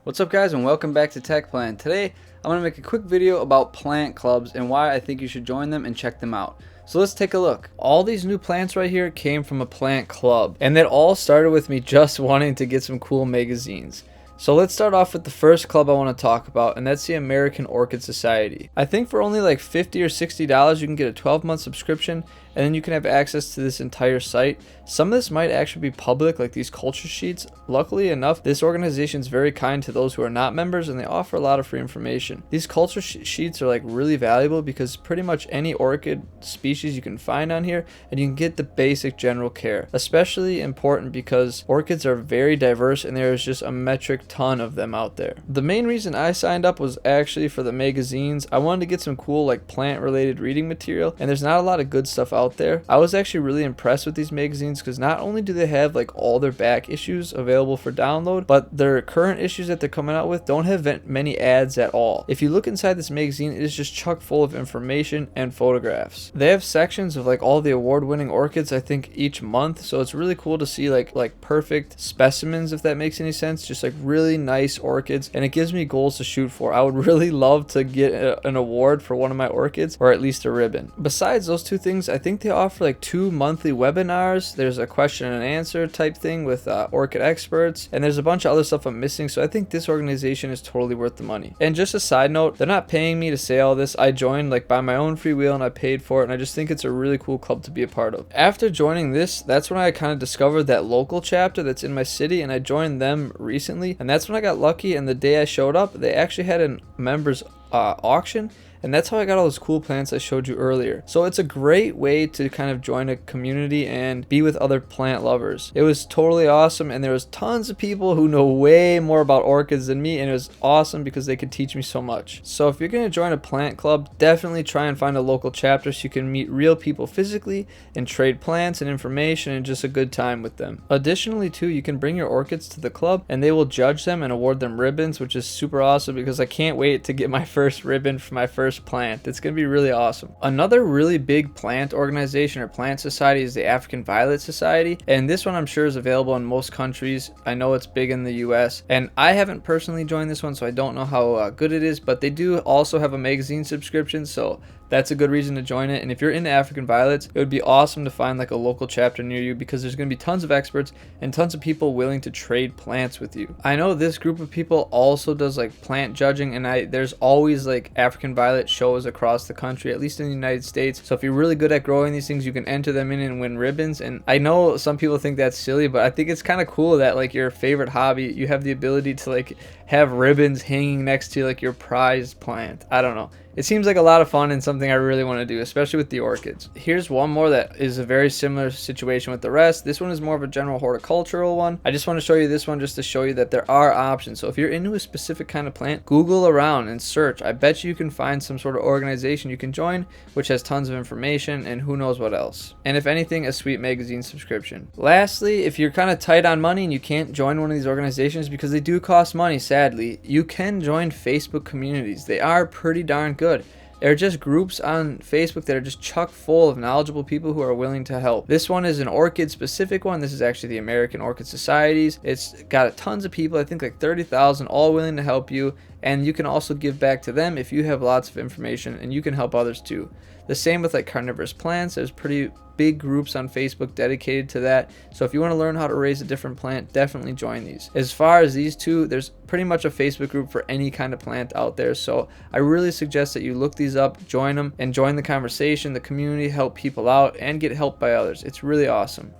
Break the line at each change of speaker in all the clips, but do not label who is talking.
What's up guys, and welcome back to Tech Plan. Today I'm going to make a quick video about plant clubs and why I think you should join them and check them out. So let's take a look. All these new plants right here came from a plant club, and that all started with me just wanting to get some cool magazines. So let's start off with the first club I want to talk about, and that's the American Orchid Society. I think for only like $50 or $60 you can get a 12-month subscription, and then you can have access to this entire site. Some of this might actually be public, like these culture sheets. Luckily enough, this organization is very kind to those who are not members, and they offer a lot of free information. These culture sheets are like really valuable because pretty much any orchid species you can find on here, and you can get the basic general care. Especially important because orchids are very diverse and there is just a metric ton of them out there. The main reason I signed up was actually for the magazines. I wanted to get some cool like plant related reading material, and there's not a lot of good stuff out there. I was actually really impressed with these magazines because not only do they have like all their back issues available for download, but their current issues that they're coming out with don't have many ads at all. If you look inside this magazine, it is just chock full of information and photographs. They have sections of like all the award-winning orchids, I think, each month, so it's really cool to see like perfect specimens, if that makes any sense. Just like really nice orchids, and it gives me goals to shoot for. I would really love to get an award for one of my orchids, or at least a ribbon. Besides those two things, I think they offer like 2 monthly webinars. There's a question and answer type thing with orchid experts, and there's a bunch of other stuff I'm missing, so I think this organization is totally worth the money. And just a side note, they're not paying me to say all this. I joined like by my own free will and I paid for it, and I just think it's a really cool club to be a part of. After joining this, that's when I kind of discovered that local chapter that's in my city, and I joined them recently, and that's when I got lucky, and the day I showed up they actually had a members auction, and that's how I got all those cool plants I showed you earlier. So it's a great way to kind of join a community and be with other plant lovers. It was totally awesome, and there was tons of people who know way more about orchids than me, and it was awesome because they could teach me so much. So if you're going to join a plant club, definitely try and find a local chapter so you can meet real people physically and trade plants and information and just a good time with them. Additionally too, you can bring your orchids to the club and they will judge them and award them ribbons, which is super awesome because I can't wait to get my first ribbon for my first plant. It's gonna be really awesome. Another really big plant organization or plant society is the African Violet Society, and this one I'm sure is available in most countries. I know it's big in the US, and I haven't personally joined this one, so I don't know how good it is, but they do also have a magazine subscription, so that's a good reason to join it. And if you're into African violets, it would be awesome to find like a local chapter near you because there's going to be tons of experts and tons of people willing to trade plants with you. I know this group of people also does like plant judging, and there's always like African violet shows across the country, at least in the United States. So if you're really good at growing these things, you can enter them in and win ribbons. And I know some people think that's silly, but I think it's kind of cool that like your favorite hobby, you have the ability to like have ribbons hanging next to like your prized plant. I don't know. It seems like a lot of fun and something I really want to do, especially with the orchids. Here's one more that is a very similar situation with the rest. This one is more of a general horticultural one. I just want to show you this one just to show you that there are options. So if you're into a specific kind of plant, Google around and search. I bet you can find some sort of organization you can join which has tons of information and who knows what else. And if anything, a sweet magazine subscription. Lastly, if you're kind of tight on money and you can't join one of these organizations because they do cost money, sadly, you can join Facebook communities. They are pretty darn good. They're just groups on Facebook that are just chock full of knowledgeable people who are willing to help. This one is an orchid specific one. This is actually the American Orchid Societies. It's got tons of people, I think like 30,000, all willing to help you, and you can also give back to them if you have lots of information, and you can help others too. The same with like carnivorous plants. There's pretty big groups on Facebook dedicated to that. So if you want to learn how to raise a different plant, definitely join these. As far as these two, there's pretty much a Facebook group for any kind of plant out there. So I really suggest that you look these up, join them, and join the conversation, the community, help people out, and get helped by others. It's really awesome.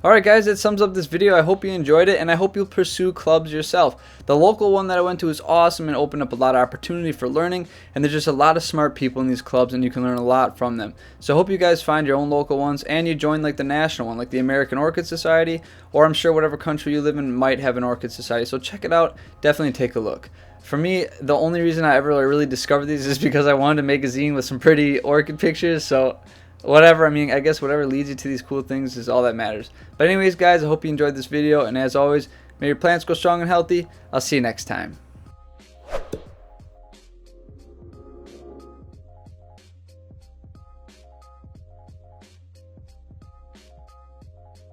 Alright guys, that sums up this video. I hope you enjoyed it, and I hope you'll pursue clubs yourself. The local one that I went to is awesome and opened up a lot of opportunity for learning, and there's just a lot of smart people in these clubs and you can learn a lot from them. So I hope you guys find your own local ones and you join like the national one, like the American Orchid Society, or I'm sure whatever country you live in might have an orchid society. So check it out, definitely take a look. For me, the only reason I ever really discovered these is because I wanted a magazine with some pretty orchid pictures, so whatever, I mean, I guess whatever leads you to these cool things is all that matters. But anyways guys, I hope you enjoyed this video, and as always, may your plants grow strong and healthy. I'll see you next time.